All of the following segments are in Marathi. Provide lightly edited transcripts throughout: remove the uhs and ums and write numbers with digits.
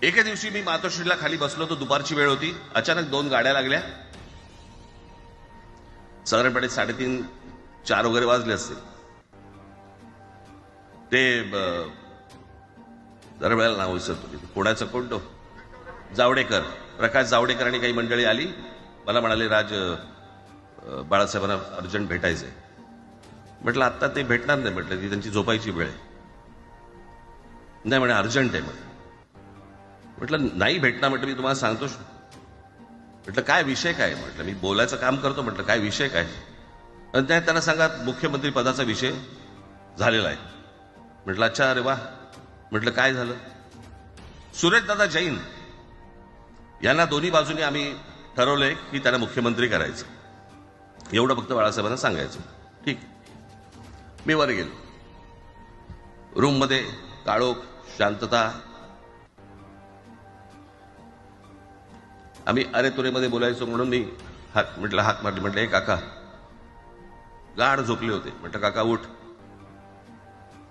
एके दिवशी मी मातोश्रीला खाली बसलो, तो दुपारची वेळ होती. अचानक 2 गाड्या लागल्या. साधारणपणे 3:30-4 वगैरे वाजले असतील. ते दरवेळेला नाव विसरतो. पुण्याचं कोणतो जावडेकर, प्रकाश जावडेकर आणि काही मंडळी आली. मला म्हणाले, राज बाळासाहेबांना अर्जंट भेटायचंय. म्हटलं आत्ता ते भेटणार नाही. म्हटलं ती त्यांची झोपायची वेळ आहे. नाही म्हणे अर्जंट आहे. म्हटलं नाही भेटणार. म्हटलं मी तुम्हाला सांगतो. म्हटलं काय विषय काय. म्हटलं मी बोलायचं काम करतो. म्हटलं काय विषय काय. आणि त्यांना सांगा मुख्यमंत्री पदाचा विषय झालेला आहे. म्हटलं अच्छा, अरे वा. म्हटलं काय झालं. सुरेशदादा जैन यांना दोन्ही बाजूने आम्ही ठरवलंय की त्यांना मुख्यमंत्री करायचं. एवढं फक्त बाळासाहेबांना सांगायचं. ठीक. मी वर गेलो. रूममध्ये काळोख, शांतता. आम्ही अरे तुरेमध्ये बोलायचो म्हणून मी हाक मारली. म्हटलं हे काका गाढ झोपले होते. म्हटलं काका उठ.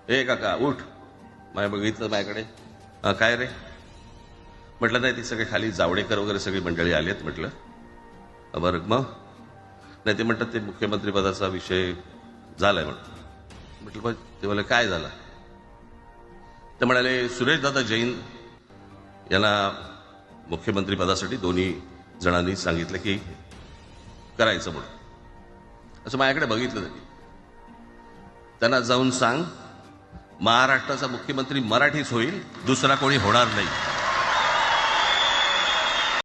हे काका उठ. बघितलं माझ्याकडे. काय रे. म्हटलं नाही, ती सगळे खाली जावडेकर वगैरे सगळी मंडळी आली आहेत. म्हटलं बरं मग. नाही ते म्हणतात ते मुख्यमंत्री पदाचा विषय झालाय. म्हटलं ते मला काय झालं. ते म्हणाले सुरेशदादा जैन यांना मुख्यमंत्री पदासाठी दोन्ही जणांनी सांगितलं की करायचं म्हणून. असं माझ्याकडे बघितलं त्यांनी. त्यांना जाऊन सांग महाराष्ट्राचा मुख्यमंत्री मराठीच होईल, दुसरा कोणी होणार नाही.